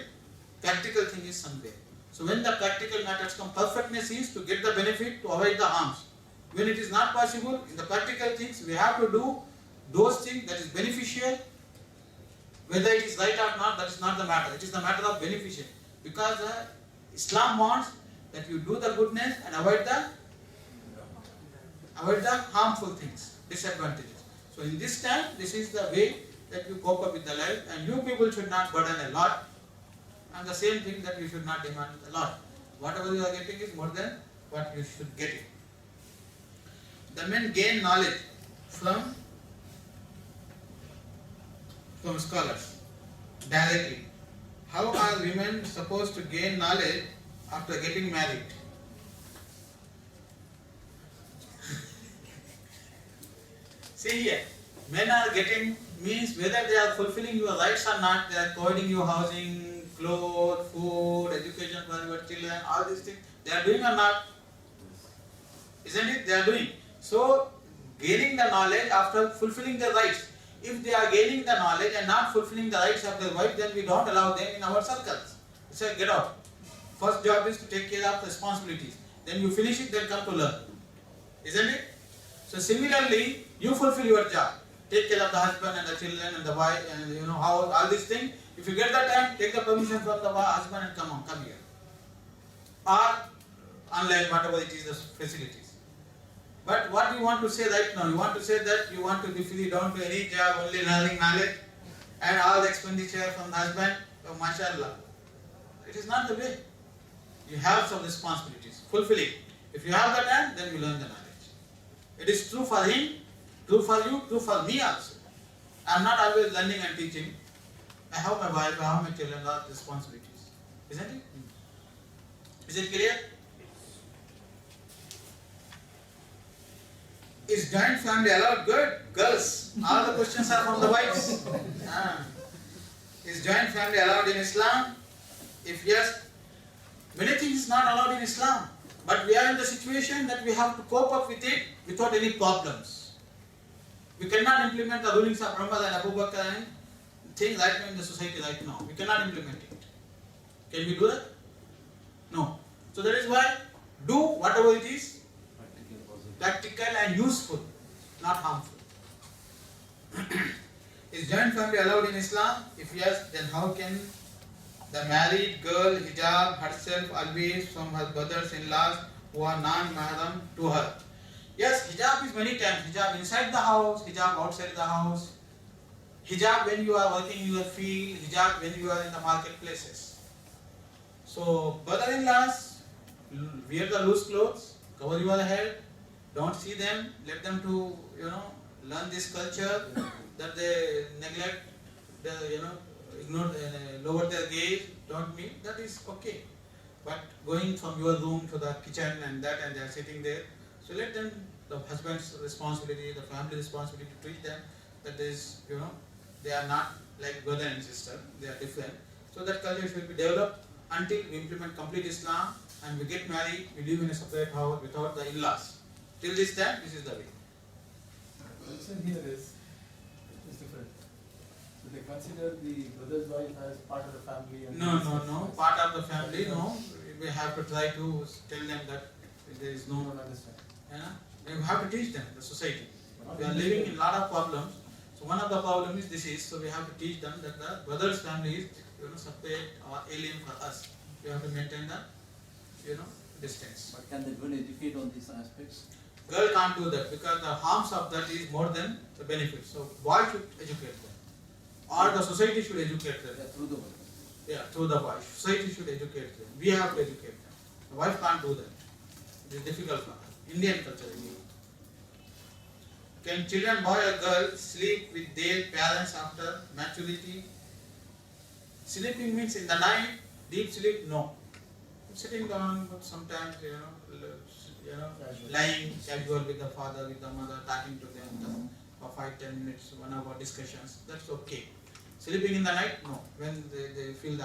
practical thing is somewhere. So when the practical matters come, perfectness is to get the benefit, to avoid the harms. When it is not possible, in the practical things, we have to do those things that is beneficial. Whether it is right or not, that is not the matter. It is the matter of beneficial. Because Islam wants that you do the goodness and avoid the harmful things, disadvantages. So in this time, this is the way that you cope up with the life, and you people should not burden a lot, and the same thing that you should not demand a lot. Whatever you are getting is more than what you should get it. The men gain knowledge from scholars directly. How are women supposed to gain knowledge after getting married? See here, men are getting, means whether they are fulfilling your rights or not, they are providing you housing, clothes, food, education for your children, all these things, they are doing or not? Isn't it? They are doing. So, gaining the knowledge after fulfilling their rights. If they are gaining the knowledge and not fulfilling the rights of their wife, then we don't allow them in our circles. We say, get out. First job is to take care of responsibilities. Then you finish it, then come to learn. Isn't it? So similarly, you fulfill your job. Take care of the husband and the children and the wife and how all these things. If you get the time, take the permission from the husband and come here. Or online, whatever it is, the facilities. But what you want to say right now? You want to say that you want to be free, don't do any job, only learning knowledge and all the expenditure from the husband. Oh, mashallah. It is not the way. You have some responsibilities. Fulfill it. If you have the time, then you learn the knowledge. It is true for him, true for you, true for me also. I am not always learning and teaching. I have my wife, I have my children, lot of responsibilities. Isn't it? Is it clear? Is joint family allowed? Good. Girls, all the questions are from the wives. Is joint family allowed in Islam? If yes, many things not allowed in Islam. But we are in the situation that we have to cope up with it without any problems. We cannot implement the rulings of Umar and Abu Bakr and things right now in the society right now. We cannot implement it. Can we do that? No. So that is why do whatever it is, practical and useful, not harmful. Is joint family allowed in Islam? If yes, then how can the married girl hijab herself always from her brothers-in-laws who are non-mahram to her. Yes, hijab is many times. Hijab inside the house, hijab outside the house. Hijab when you are working in your field, hijab when you are in the marketplaces. So brother-in-laws, wear the loose clothes, cover your head, don't see them, let them to, learn this culture, that they neglect, ignore, lower their gaze, don't meet, that is okay. But going from your room to the kitchen and they are sitting there, so let them, the husband's responsibility, the family responsibility to treat them, that is, they are not like brother and sister, they are different. So that culture should be developed until we implement complete Islam and we get married, we live in a separate house without the in-laws. Till this time, this is the way. The question here is different. So they consider the brother's wife as part of the family? And No. Part of the family, no. We have to try to tell them that there is I no. don't understand. We have to teach them, the society. We are living in a lot of problems. So one of the problems is this is, so we have to teach them that the brother's family is, separate or alien for us. We have to maintain the, distance. But can the girl educate on these aspects? Girl can't do that because the harms of that is more than the benefits. So boy should educate them, or the society should educate them. Yeah, through the world. Yeah, through the boy. Society should educate them. We have to educate them. The wife can't do that. It is difficult for her. Indian culture. Can children, boy or girl, sleep with their parents after maturity? Sleeping means in the night, deep sleep, no. Sitting down, but sometimes, lying casual with the father, with the mother, talking to them for 5-10 minutes, 1 hour discussions, that's okay. Sleeping in the night, no. When they feel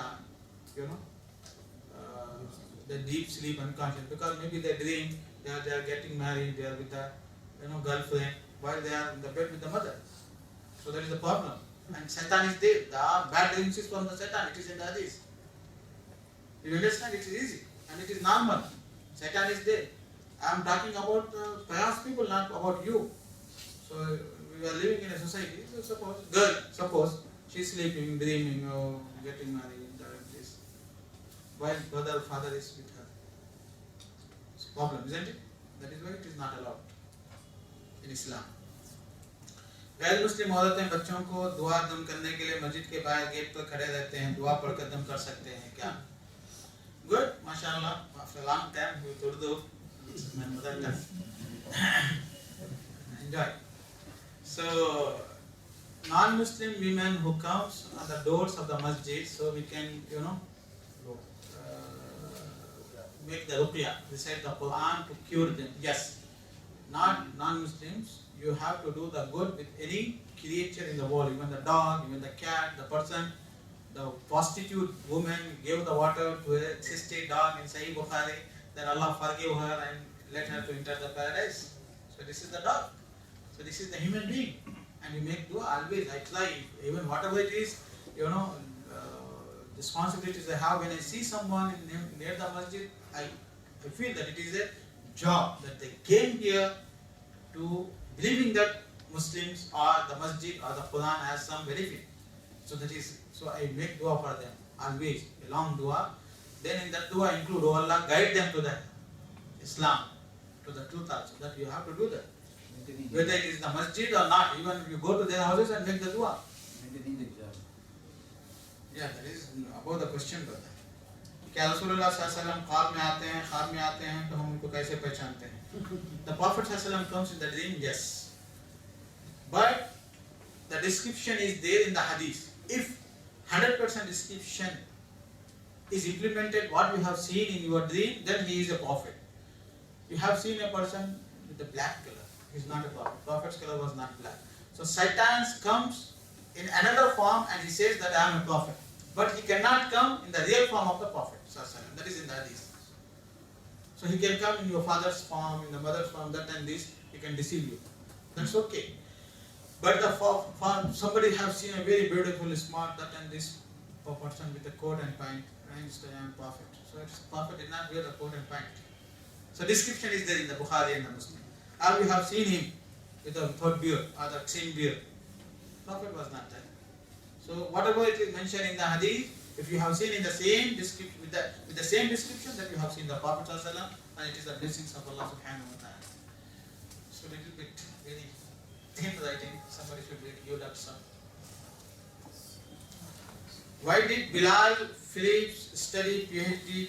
the deep sleep unconscious, because maybe they dream they are getting married, they are with the girlfriend, while they are in the bed with the mother. So that is the problem. And Satan is there. The bad dreams is from the Satan. It is in the hadith. You understand? It is easy and it is normal. Satan is there. I am talking about pious people, not about you. So we are living in a society. So suppose she is sleeping, dreaming, or getting married, this, while brother or father is with her. It's a problem, isn't it? That is why it is not allowed in Islam. गैर मुस्लिम औरतें बच्चों को दुआ दम करने के लिए मस्जिद के बाहर गेट पर खड़े रहते हैं, दुआ पढ़कर दम कर सकते हैं क्या? Good, mashallah. After a long time, you Urdu, it's my mother tongue. Enjoy. So, non-Muslim women who comes at the doors of the masjid, so we can, make the ruqya, recite the Quran to cure them. Yes, not non-Muslims. You have to do the good with any creature in the world, even the dog, even the cat, the person. The prostitute woman gave the water to a existing dog in Sahih Bukhari, then Allah forgave her and let her to enter the paradise. So this is the dog. So this is the human being. And you make dua always. I try, even whatever it is, responsibilities I have. When I see someone near the masjid, I feel that it is a job, that they came here to believing that Muslims or the masjid or the Quran has some benefit. So I make dua for them, always, a long dua. Then in that dua include, oh Allah, guide them to the Islam, to the truth also, that you have to do that. Whether it is the masjid or not, even you go to their houses and make the dua. Yeah, that is about the question, brother. क्या रसूलुल्लाह सल्लल्लाहु अलैहि वसल्लम ख्वाब में आते हैं तो हम उनको कैसे पहचानते हैं? The Prophet सल्लल्लाहु अलैहि वसल्लम comes in the dream, yes. But the description is there in the hadith. If 100% description is implemented, what you have seen in your dream, then he is a prophet. You have seen a person with a black color, he is not a prophet. Prophet's color was not black. So Satan comes in another form and he says that I am a prophet. But he cannot come in the real form of the Prophet. That is in the hadith. So he can come in your father's form, in the mother's form, that and this, he can deceive you. That's okay. But for somebody have seen a very beautiful, smart, that and this person with a coat and pant, and it's the young prophet. So it's prophet did not wear the coat and pant. So description is there in the Bukhari and the Muslim. Or you have seen him without beard or the same beard. Prophet was not there. So whatever it is mentioned in the hadith, If you have seen in the same description, with the same description that you have seen the Prophet ﷺ, and it is the blessings of Allah subhanahu wa ta'ala. So little bit very thin writing, somebody should read, give that some. Why did Bilal Phillips study PhD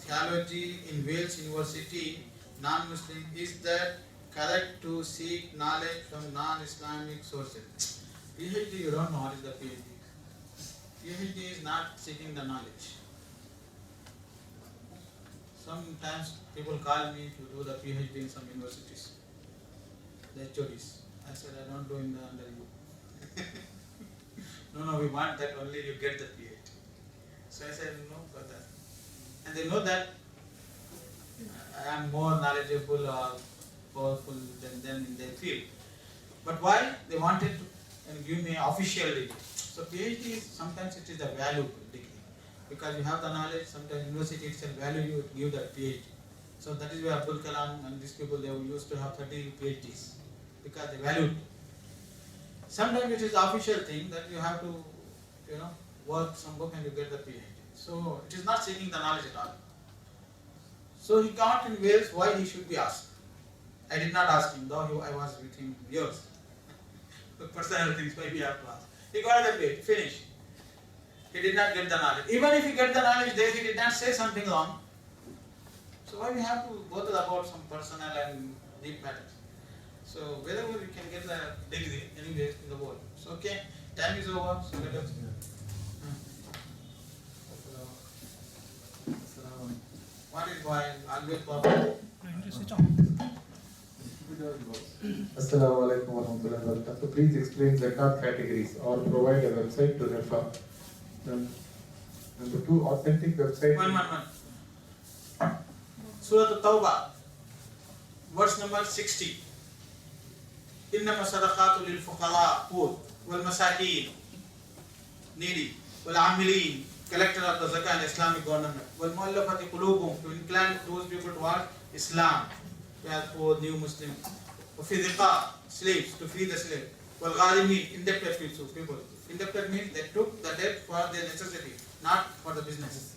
theology in Wales University, non-Muslim? Is that correct to seek knowledge from non-Islamic sources? PhD, you don't know what is the PhD. PhD is not seeking the knowledge. Sometimes people call me to do the PhD in some universities, the HODs. I said, I don't do in the under you. No, we want that only you get the PhD. So I said, no, for that. And they know that I am more knowledgeable or powerful than them in their field. But why? They wanted to give me official degree. So PhD is, sometimes it is a valuable degree. Because you have the knowledge, sometimes university itself value you to give that PhD. So that is why Abdul Kalam and these people, they used to have 30 PhDs. Because they valued. Sometimes it is the official thing that you have to, work some book and you get the PhD. So it is not seeking the knowledge at all. So he got in Wales, why he should be asked. I did not ask him, though I was with him years. But personal things maybe I have to ask. He got the PhD, finished. He did not get the knowledge. Even if he get the knowledge there, he did not say something wrong. So why we have to go to about some personal and deep matters? So wherever we can get the degree, anywhere in the world. So okay, time is over, so let us. What is why? Always problem. Assalamu alaikum wa rahmatullahi wa barakatuh. Please explain zakat categories or provide a website to refer. Number 2, authentic website. One. Surah At-Tawbah, verse number 60. إنما الصدقات للفقراء poor والمساكين needy والعاملين collector of the zakah and Islamic government والمؤلفة قلوبهم to incline those people towards Islam, where poor new Muslims, وفي ذقاء slaves to free the slave, والغارمين indebted people. Indebted means they took the debt for their necessity, not for the business.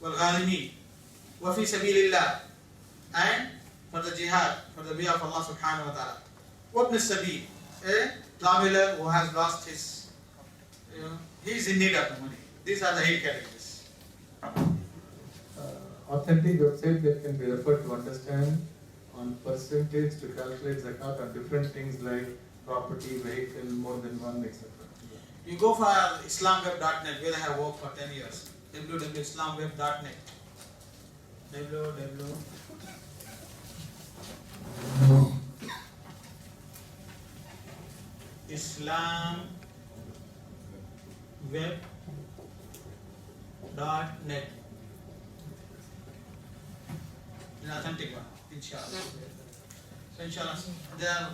والغارمين وفي سبيل الله, and for the jihad, for the way of Allah subhanahu wa ta'ala. وابن السبيل, a traveler who has lost his, he is in need of the money. These are the 8 categories. Authentic website that can be referred to understand on percentage to calculate zakat on different things like property, vehicle, more than one, etc. You go for islamweb.net, where I have worked for 10 years. www.islamweb.net. islamweb.net. An authentic one, inshallah. So inshallah, there are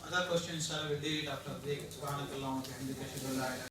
other questions, inshallah, we'll deal it after the break. Subhanakallahumma wa bihamdika, ashhadu an la ilaha illa anta